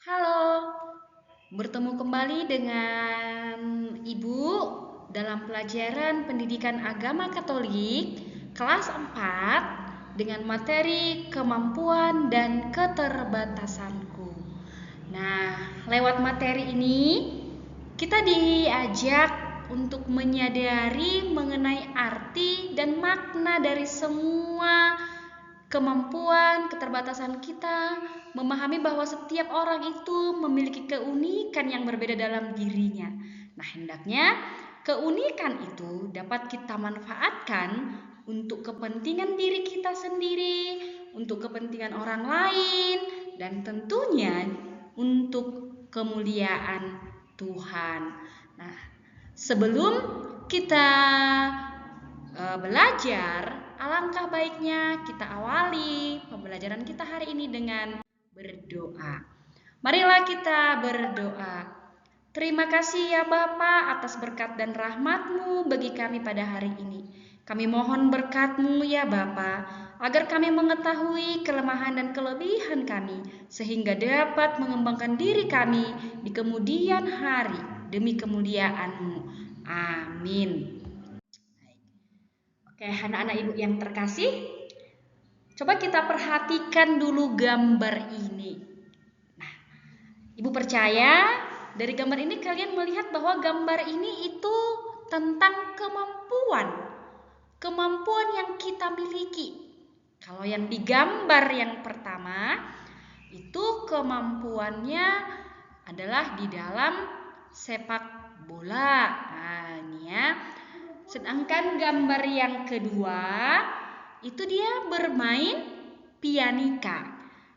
Halo, bertemu kembali dengan Ibu dalam pelajaran Pendidikan Agama Katolik kelas 4 dengan materi kemampuan dan keterbatasanku. Nah, lewat materi ini kita diajak untuk menyadari mengenai arti dan makna dari semua kemampuan, keterbatasan kita, memahami bahwa setiap orang itu memiliki keunikan yang berbeda dalam dirinya. Nah, hendaknya keunikan itu dapat kita manfaatkan untuk kepentingan diri kita sendiri, untuk kepentingan orang lain, dan tentunya untuk kemuliaan Tuhan. Nah, sebelum kita belajar, alangkah baiknya kita awali pembelajaran kita hari ini dengan berdoa. Marilah kita berdoa. Terima kasih ya Bapa atas berkat dan rahmat-Mu bagi kami pada hari ini. Kami mohon berkat-Mu ya Bapa, agar kami mengetahui kelemahan dan kelebihan kami, sehingga dapat mengembangkan diri kami di kemudian hari demi kemuliaan-Mu. Amin. Oke, anak-anak ibu yang terkasih, coba kita perhatikan dulu gambar ini. Nah, ibu percaya dari gambar ini kalian melihat bahwa gambar ini itu tentang kemampuan yang kita miliki. Kalau yang digambar yang pertama, itu kemampuannya adalah di dalam sepak bola. Nah, ini ya. Sedangkan gambar yang kedua itu dia bermain pianika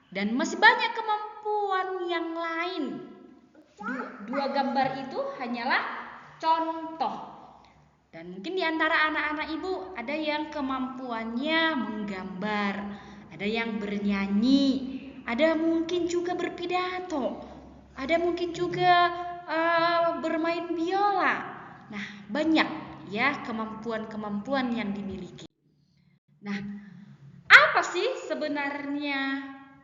dan masih banyak kemampuan yang lain. Dua gambar itu hanyalah contoh. Dan mungkin di antara anak-anak ibu ada yang kemampuannya menggambar, ada yang bernyanyi, ada mungkin juga berpidato, ada mungkin juga bermain biola. Nah, banyak ya kemampuan-kemampuan yang dimiliki. Nah, apa sih sebenarnya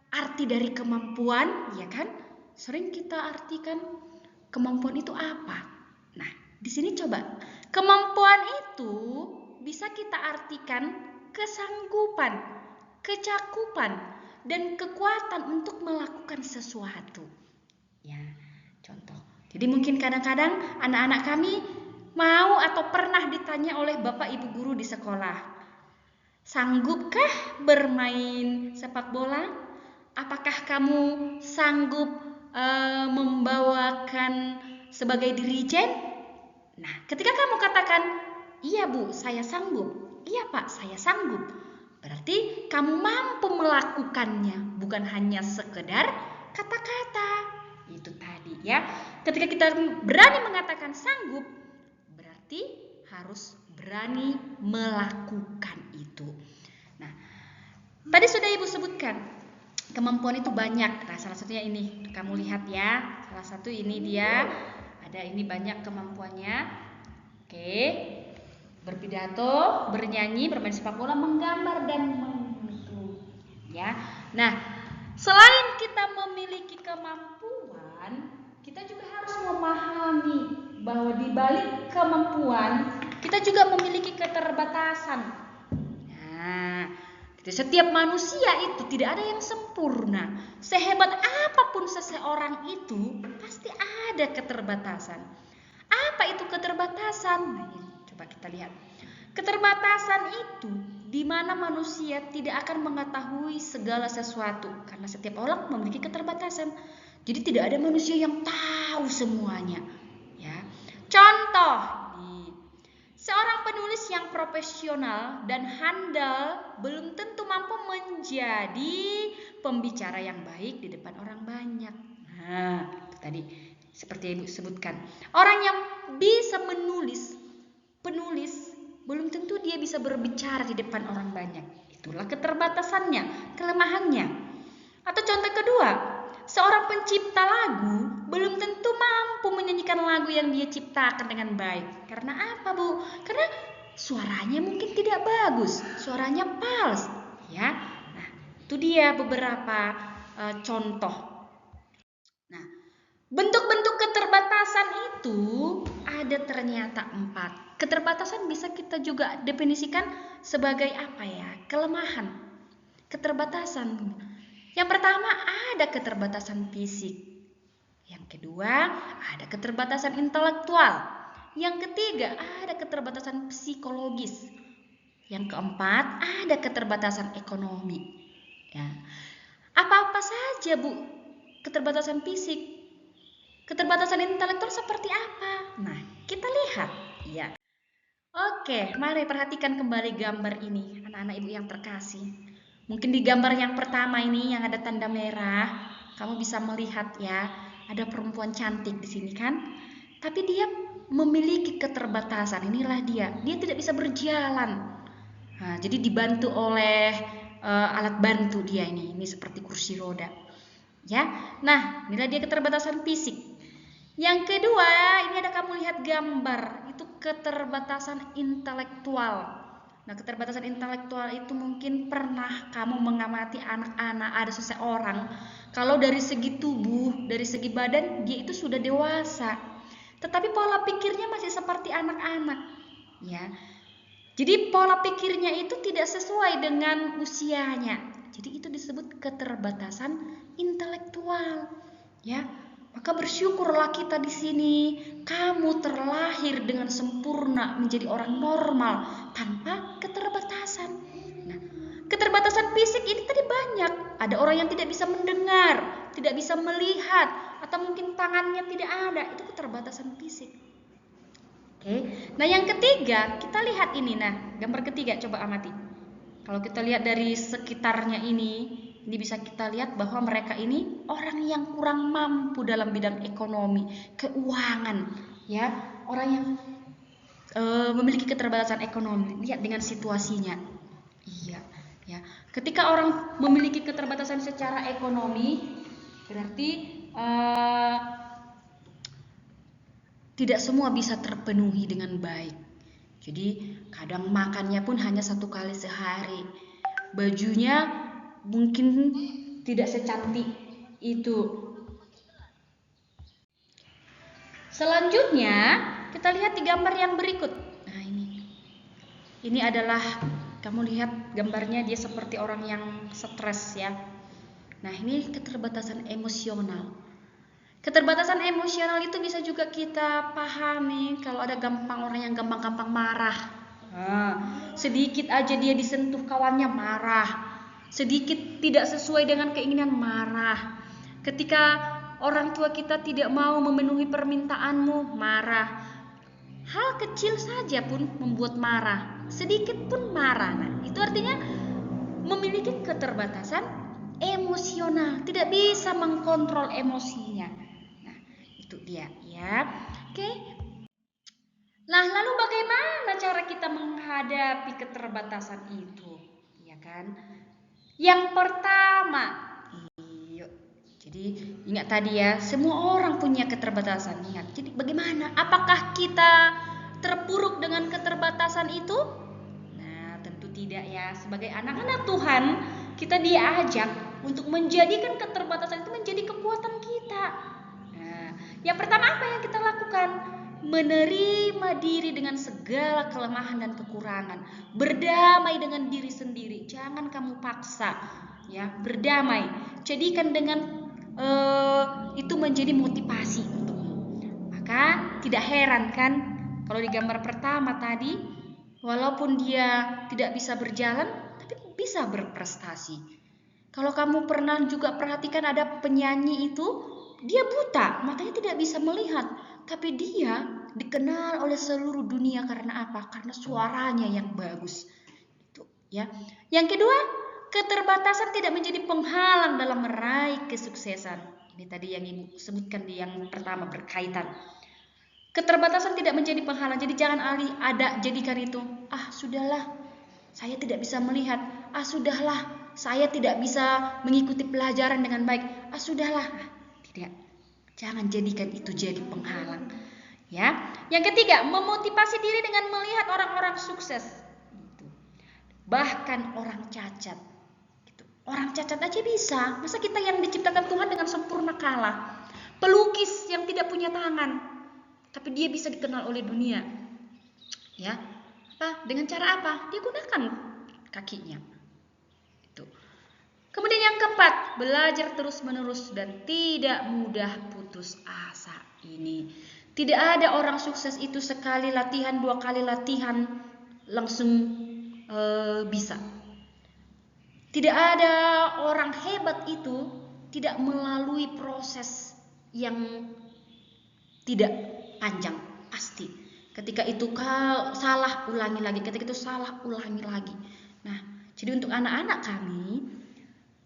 arti dari kemampuan? Ya kan? Sering kita artikan kemampuan itu apa? Nah, di sini coba. Kemampuan itu bisa kita artikan kesanggupan, kecakupan, dan kekuatan untuk melakukan sesuatu. Ya, contoh. Jadi mungkin kadang-kadang anak-anak kami mau atau pernah ditanya oleh Bapak Ibu guru di sekolah, sanggupkah bermain sepak bola? Apakah kamu sanggup membawakan sebagai dirijen? Nah, ketika kamu katakan, iya Bu, saya sanggup. Iya Pak, saya sanggup. Berarti kamu mampu melakukannya, bukan hanya sekedar kata-kata. Itu tadi ya. Ketika kita berani mengatakan sanggup, berarti harus berani melakukan itu. Nah, tadi sudah Ibu sebutkan, kemampuan itu banyak. Nah, salah satunya ini, kamu lihat ya. Salah satu ini dia, ada ini banyak kemampuannya. Oke, berpidato, bernyanyi, bermain sepak bola, menggambar dan menulis. Ya, nah selain kita memiliki kemampuan, kita juga harus memahami bahwa di balik kemampuan kita juga memiliki keterbatasan. Nah, setiap manusia itu tidak ada yang sempurna. Sehebat apapun seseorang itu, pasti ada keterbatasan. Apa itu keterbatasan? Nah, coba kita lihat. Keterbatasan itu di mana manusia tidak akan mengetahui segala sesuatu karena setiap orang memiliki keterbatasan. Jadi tidak ada manusia yang tahu semuanya. Ya. Contoh, seorang penulis yang profesional dan handal belum tentu mampu menjadi pembicara yang baik di depan orang banyak. Nah, itu tadi seperti yang Ibu sebutkan. Orang yang bisa penulis, belum tentu dia bisa berbicara di depan orang banyak. Itulah keterbatasannya, kelemahannya. Atau contoh kedua, seorang pencipta lagu belum tentu mampu menyanyikan lagu yang dia ciptakan dengan baik. Karena apa, Bu? Karena suaranya mungkin tidak bagus, suaranya fals, ya. Nah, itu dia beberapa contoh. Nah, keterbatasan itu ada ternyata 4. Keterbatasan bisa kita juga definisikan sebagai apa ya? Kelemahan. Keterbatasan. Yang pertama ada keterbatasan fisik. Yang kedua ada keterbatasan intelektual. Yang ketiga ada keterbatasan psikologis. Yang keempat ada keterbatasan ekonomi. Ya. Apa-apa saja Bu keterbatasan fisik. Keterbatasan intelektual seperti apa? Nah, kita lihat ya. Oke, mari perhatikan kembali gambar ini, anak-anak ibu yang terkasih. Mungkin di gambar yang pertama ini yang ada tanda merah, kamu bisa melihat ya, ada perempuan cantik di sini kan? Tapi dia memiliki keterbatasan. Inilah dia tidak bisa berjalan. Nah, jadi dibantu oleh alat bantu dia ini seperti kursi roda. Ya, nah inilah dia keterbatasan fisik. Yang kedua, ini ada kamu lihat gambar, itu keterbatasan intelektual. Nah, keterbatasan intelektual itu mungkin pernah kamu mengamati anak-anak, ada seseorang, kalau dari segi tubuh, dari segi badan, dia itu sudah dewasa. Tetapi pola pikirnya masih seperti anak-anak. Ya. Jadi pola pikirnya itu tidak sesuai dengan usianya. Jadi itu disebut keterbatasan intelektual. Ya. Maka bersyukurlah kita di sini, kamu terlahir dengan sempurna menjadi orang normal tanpa keterbatasan. Nah, keterbatasan fisik ini tadi banyak. Ada orang yang tidak bisa mendengar, tidak bisa melihat, atau mungkin tangannya tidak ada. Itu keterbatasan fisik. Oke. Nah, yang ketiga, kita lihat ini. Nah, gambar ketiga coba amati. Kalau kita lihat dari sekitarnya ini bisa kita lihat bahwa mereka ini orang yang kurang mampu dalam bidang ekonomi, keuangan, ya, orang yang memiliki keterbatasan ekonomi. Lihat dengan situasinya. Iya, ya. Ketika orang memiliki keterbatasan secara ekonomi, berarti tidak semua bisa terpenuhi dengan baik. Jadi kadang makannya pun hanya 1 kali sehari. Bajunya mungkin tidak secantik itu. Selanjutnya kita lihat di gambar yang berikut. Nah, ini adalah kamu lihat gambarnya, dia seperti orang yang stres ya. Nah, ini keterbatasan emosional. Keterbatasan emosional itu bisa juga kita pahami kalau ada orang yang gampang-gampang marah. Nah, sedikit aja dia disentuh kawannya marah. Sedikit tidak sesuai dengan keinginan marah. Ketika orang tua kita tidak mau memenuhi permintaanmu, marah. Hal kecil saja pun membuat marah. Sedikit pun marah. Nah, itu artinya memiliki keterbatasan emosional, tidak bisa mengkontrol emosinya. Nah, itu dia ya. Oke. Nah, lalu bagaimana cara kita menghadapi keterbatasan itu? Ya kan? Yang pertama, jadi ingat tadi ya, semua orang punya keterbatasan. Ingat, jadi bagaimana? Apakah kita terpuruk dengan keterbatasan itu? Nah, tentu tidak ya. Sebagai anak-anak Tuhan, kita diajak untuk menjadikan keterbatasan itu menjadi kekuatan kita. Nah, yang pertama apa yang kita lakukan? Menerima diri dengan segala kelemahan dan kekurangan, berdamai dengan diri sendiri, jangan kamu paksa, ya, berdamai, jadikan dengan itu menjadi motivasi untukmu. Maka tidak heran kan kalau di gambar pertama tadi, walaupun dia tidak bisa berjalan, tapi bisa berprestasi. Kalau kamu pernah juga perhatikan ada penyanyi itu, dia buta, matanya tidak bisa melihat, tapi dia dikenal oleh seluruh dunia karena apa? Karena suaranya yang bagus. Itu, ya. Yang kedua, keterbatasan tidak menjadi penghalang dalam meraih kesuksesan. Ini tadi yang Ibu sebutkan di yang pertama berkaitan. Keterbatasan tidak menjadi penghalang. Jadi jangan jadikan itu, sudahlah, saya tidak bisa melihat. Sudahlah, saya tidak bisa mengikuti pelajaran dengan baik. Sudahlah. Tidak. Jangan jadikan itu jadi penghalang. Ya. Yang ketiga, memotivasi diri dengan melihat orang-orang sukses. Bahkan orang cacat. Orang cacat aja bisa. Masa kita yang diciptakan Tuhan dengan sempurna kalah? Pelukis yang tidak punya tangan. tapi dia bisa dikenal oleh dunia. Ya, dengan cara apa? Dia gunakan kakinya. Itu. Kemudian yang keempat, belajar terus-menerus dan tidak mudah putus asa. Ini tidak ada orang sukses itu sekali latihan, 2 kali latihan langsung bisa. Tidak ada orang hebat itu tidak melalui proses yang tidak panjang, pasti. Ketika itu salah, ulangi lagi. Ketika itu salah, ulangi lagi. Nah, jadi untuk anak-anak kami,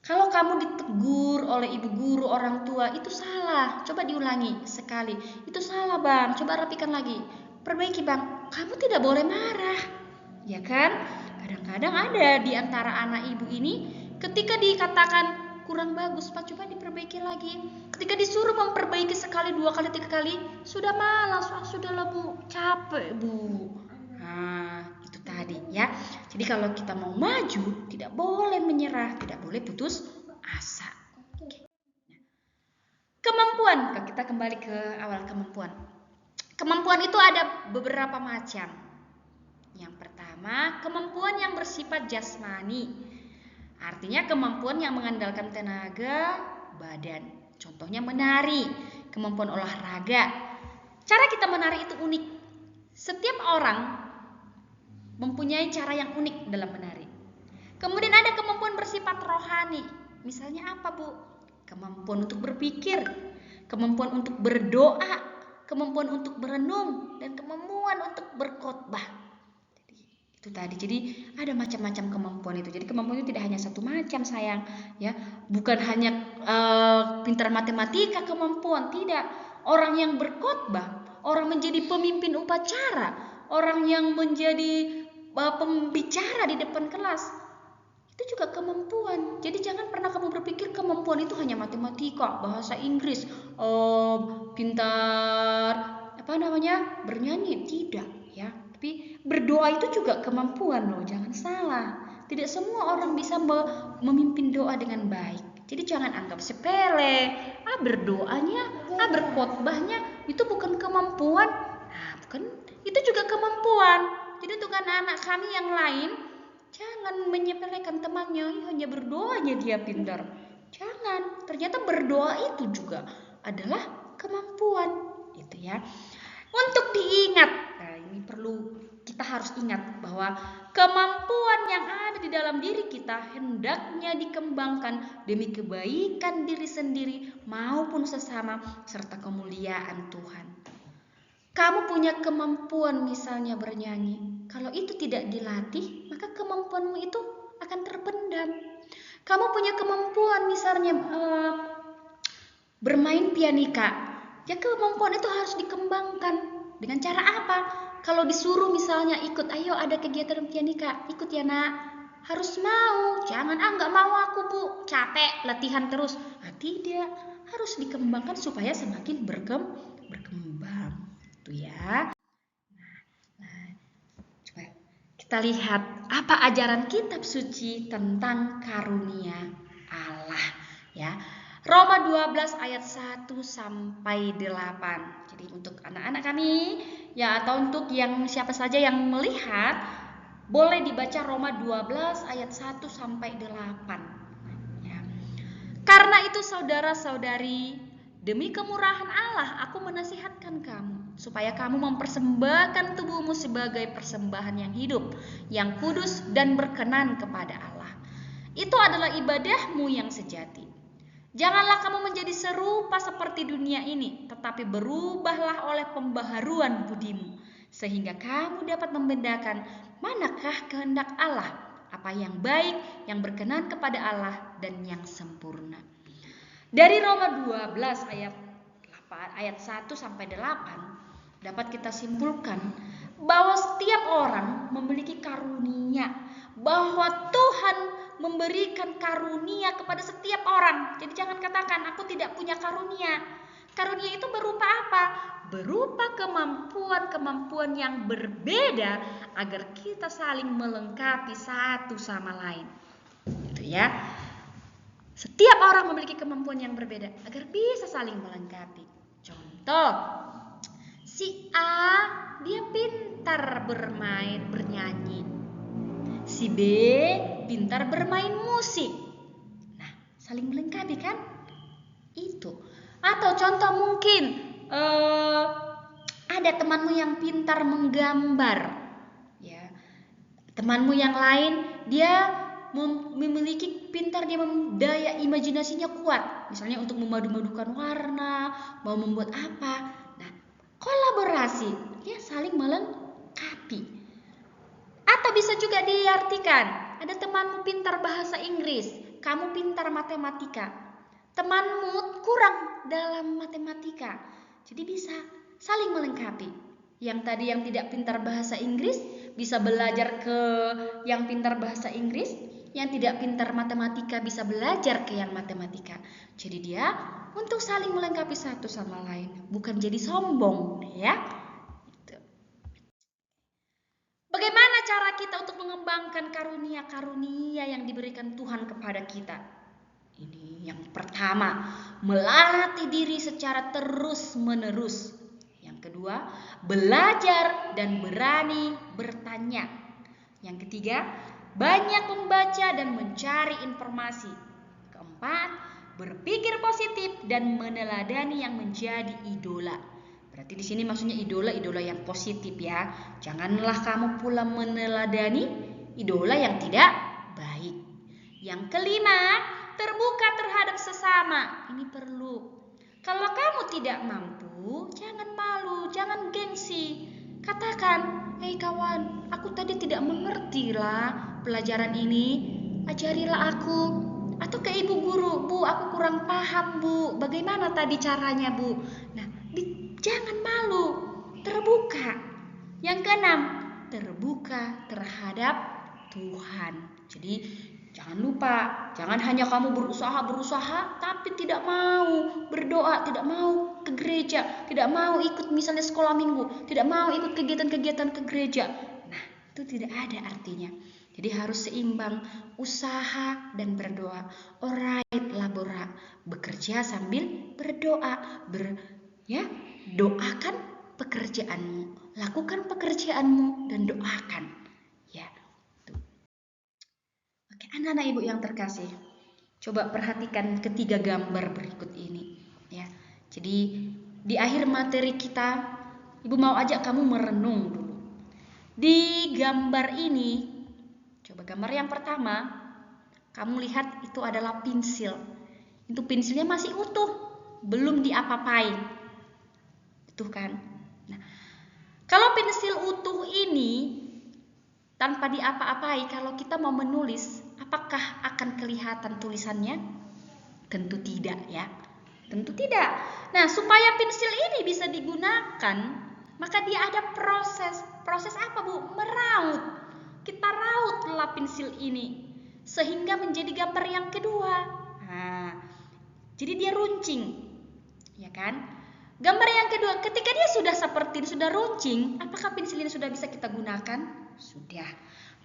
kalau kamu ditegur oleh ibu guru, orang tua, itu salah. Coba diulangi sekali. Itu salah, Bang. Coba rapikan lagi. Perbaiki, Bang. Kamu tidak boleh marah. Ya kan? Kadang-kadang ada di antara anak ibu ini, ketika dikatakan kurang bagus, Pak, coba diperbaiki lagi. Ketika disuruh memperbaiki sekali, 2 kali, 3 kali, sudah malas, sudahlah Bu, capek Bu. Nah, itu tadi ya. Jadi kalau kita mau maju, tidak boleh menyerah, tidak boleh putus asa. Kemampuan, kita kembali ke awal kemampuan. Kemampuan itu ada beberapa macam. Yang pertama, kemampuan yang bersifat jasmani. Artinya kemampuan yang mengandalkan tenaga badan. Contohnya menari, kemampuan olahraga. Cara kita menari itu unik. Setiap orang mempunyai cara yang unik dalam menari. Kemudian ada kemampuan bersifat rohani. Misalnya apa, Bu? Kemampuan untuk berpikir, kemampuan untuk berdoa, kemampuan untuk berenung, dan kemampuan untuk berkhotbah. Itu tadi. Jadi ada macam-macam kemampuan itu. Jadi kemampuan itu tidak hanya satu macam, sayang, ya. Bukan hanya pintar matematika kemampuan, tidak. Orang yang berkhotbah, orang menjadi pemimpin upacara, orang yang menjadi pembicara di depan kelas, itu juga kemampuan. Jadi jangan pernah kamu berpikir kemampuan itu hanya matematika, bahasa Inggris, pintar bernyanyi, tidak, ya. Tapi berdoa itu juga kemampuan loh, jangan salah. Tidak semua orang bisa memimpin doa dengan baik. Jadi jangan anggap sepele. Berdoanya, berkhotbahnya itu bukan kemampuan. Bukan, itu juga kemampuan. Jadi untuk anak-anak kami yang lain, jangan menyepelekan temannya, hanya berdoanya dia pintar. Jangan, ternyata berdoa itu juga adalah kemampuan, gitu ya. Untuk diingat, ini kita harus ingat bahwa kemampuan yang ada di dalam diri kita hendaknya dikembangkan demi kebaikan diri sendiri maupun sesama serta kemuliaan Tuhan. Kamu punya kemampuan misalnya bernyanyi, kalau itu tidak dilatih, maka kemampuanmu itu akan terpendam. Kamu punya kemampuan misalnya bermain pianika, ya kemampuan itu harus dikembangkan. Dengan cara apa? Kalau disuruh misalnya ikut, ayo ada kegiatan pianika, ikut ya nak. Harus mau, jangan nggak mau aku Bu, capek latihan terus. Tidak, harus dikembangkan supaya semakin berkembang. Itu ya. Nah, coba kita lihat apa ajaran kitab suci tentang karunia Allah, ya. Roma 12 ayat 1 sampai 8. Jadi untuk anak-anak kami, ya, atau untuk yang siapa saja yang melihat, boleh dibaca Roma 12 ayat 1 sampai 8. Ya. Karena itu saudara-saudari, demi kemurahan Allah aku menasihatkan kamu, supaya kamu mempersembahkan tubuhmu sebagai persembahan yang hidup, yang kudus dan berkenan kepada Allah. Itu adalah ibadahmu yang sejati. Janganlah kamu menjadi serupa seperti dunia ini, tetapi berubahlah oleh pembaharuan budimu, sehingga kamu dapat membedakan manakah kehendak Allah, apa yang baik, yang berkenan kepada Allah, dan yang sempurna. Dari Roma 12 ayat 1 sampai 8 dapat kita simpulkan bahwa setiap orang memiliki karunia, bahwa Tuhan memberikan karunia kepada setiap orang. Jadi jangan katakan aku tidak punya karunia. Karunia itu berupa apa? Berupa kemampuan-kemampuan yang berbeda agar kita saling melengkapi satu sama lain. Gitu ya. Setiap orang memiliki kemampuan yang berbeda agar bisa saling melengkapi. Contoh, Si A dia pintar bernyanyi. Si B pintar bermain musik. Nah, saling melengkapi kan? Itu. Atau contoh mungkin ada temanmu yang pintar menggambar. Ya. Temanmu yang lain dia memiliki pintar, dia daya imajinasinya kuat. Misalnya untuk memadu-madukan warna, mau membuat apa. Nah, kolaborasi, ya saling melengkapi. Atau bisa juga diartikan, ada temanmu pintar bahasa Inggris, kamu pintar matematika. Temanmu kurang dalam matematika. Jadi bisa saling melengkapi. Yang tadi yang tidak pintar bahasa Inggris bisa belajar ke yang pintar bahasa Inggris, yang tidak pintar matematika bisa belajar ke yang matematika. Jadi dia untuk saling melengkapi satu sama lain, bukan jadi sombong, ya. Bagaimana cara kita untuk mengembangkan karunia-karunia yang diberikan Tuhan kepada kita? Ini yang pertama, melatih diri secara terus-menerus. Yang kedua, belajar dan berani bertanya. Yang ketiga, banyak membaca dan mencari informasi. Keempat, berpikir positif dan meneladani yang menjadi idola. Berarti di sini maksudnya idola yang positif ya. Janganlah kamu pula meneladani idola yang tidak baik. Yang kelima, terbuka terhadap sesama. Ini perlu. Kalau kamu tidak mampu, jangan malu, jangan gengsi. Katakan, "Hei kawan, aku tadi tidak mengerti lah pelajaran ini. Ajarilah aku." Atau ke ibu guru, "Bu, aku kurang paham, Bu. Bagaimana tadi caranya, Bu?" Nah, jangan malu, terbuka. Yang keenam, terbuka terhadap Tuhan. Jadi jangan lupa, jangan hanya kamu berusaha tapi tidak mau berdoa, tidak mau ke gereja, tidak mau ikut misalnya sekolah minggu, tidak mau ikut kegiatan-kegiatan ke gereja. Nah, itu tidak ada artinya. Jadi harus seimbang, usaha dan berdoa. Alright, labora, bekerja sambil berdoa, doakan pekerjaanmu, lakukan pekerjaanmu dan doakan. Ya. Tuh. Oke, anak-anak ibu yang terkasih, coba perhatikan ketiga gambar berikut ini. Ya. Jadi di akhir materi kita, ibu mau ajak kamu merenung dulu. Di gambar ini, coba gambar yang pertama, kamu lihat itu adalah pensil. Itu pensilnya masih utuh, belum diapa-apain. Itu kan. Nah, kalau pensil utuh ini tanpa diapa-apai, kalau kita mau menulis, apakah akan kelihatan tulisannya? Tentu tidak ya. Tentu tidak. Nah, supaya pensil ini bisa digunakan, maka dia ada proses. Proses apa, Bu? Meraut. Kita rautlah pensil ini sehingga menjadi gambar yang kedua. Nah, jadi dia runcing. Ya kan? Gambar yang kedua, ketika dia sudah seperti sudah runcing, apakah pensil ini sudah bisa kita gunakan? Sudah.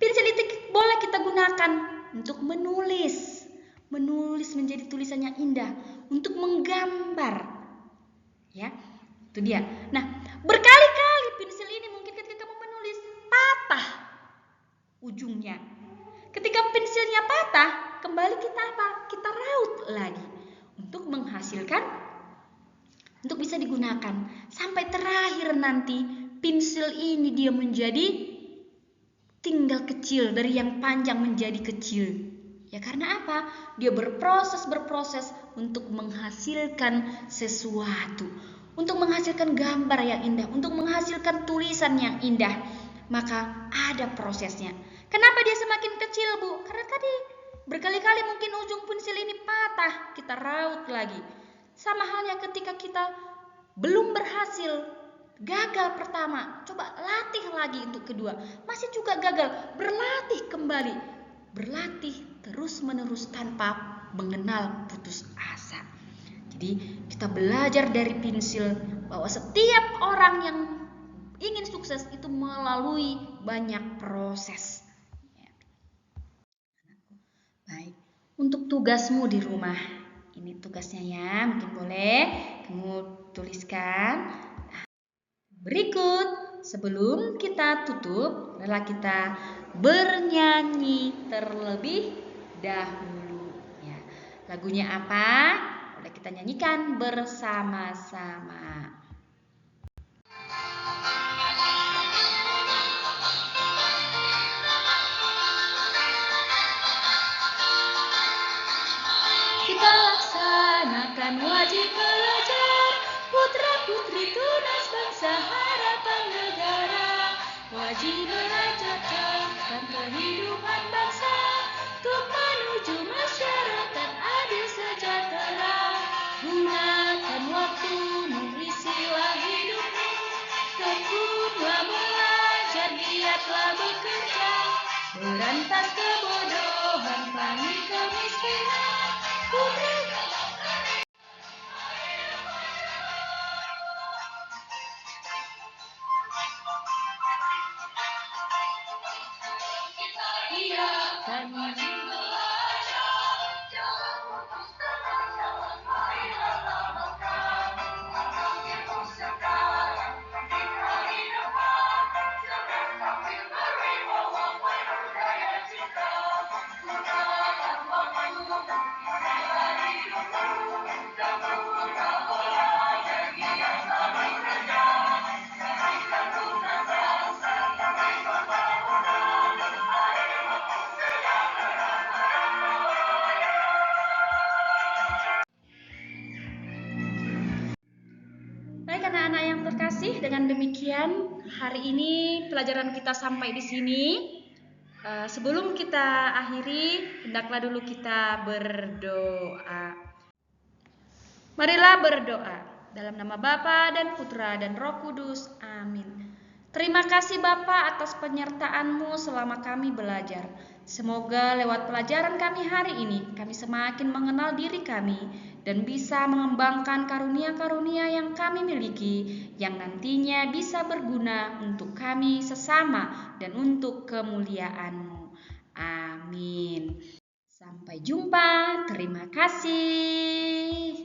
Pensil itu boleh kita gunakan untuk menulis. Menulis menjadi tulisan yang indah, untuk menggambar. Ya, itu dia. Nah, berkali-kali pensil ini mungkin ketika kamu menulis patah ujungnya. Ketika pensilnya patah, kembali kita apa? Kita raut lagi untuk menghasilkan, untuk bisa digunakan. Sampai terakhir nanti pensil ini dia menjadi tinggal kecil, dari yang panjang menjadi kecil. Ya karena apa? Dia berproses untuk menghasilkan sesuatu, untuk menghasilkan gambar yang indah, untuk menghasilkan tulisan yang indah. Maka ada prosesnya. Kenapa dia semakin kecil, Bu? Karena tadi berkali-kali mungkin ujung pensil ini patah, kita raut lagi. Sama halnya ketika kita belum berhasil, gagal pertama, coba latih lagi untuk kedua, masih juga gagal, berlatih kembali, berlatih terus-menerus tanpa mengenal putus asa. Jadi kita belajar dari pensil bahwa setiap orang yang ingin sukses itu melalui banyak proses. Baik, untuk tugasmu di rumah, ini tugasnya ya, mungkin boleh kamu tuliskan. sebelum kita tutup, adalah kita bernyanyi terlebih dahulu. Ya. Lagunya apa? Boleh kita nyanyikan bersama-sama. Kita laksanakan wajib belajar, putra-putri tunas bangsa harapan negara. Wajib belajar tentang kehidupan bangsa, untuk menuju masyarakat adil sejahtera. Gunakan waktumu, isilah hidupmu, tekunlah belajar, giatlah bekerja. Berantas kebodohan, pangi kemiskinan. Baik anak-anak yang terkasih, dengan demikian hari ini pelajaran kita sampai di sini. Sebelum kita akhiri, hendaklah dulu kita berdoa. Marilah berdoa. Dalam nama Bapa dan Putra dan Roh Kudus. Amin. Terima kasih Bapa atas penyertaan-Mu selama kami belajar. Semoga lewat pelajaran kami hari ini, kami semakin mengenal diri kami dan bisa mengembangkan karunia-karunia yang kami miliki, yang nantinya bisa berguna untuk kami sesama dan untuk kemuliaan-Mu. Amin. Sampai jumpa. Terima kasih.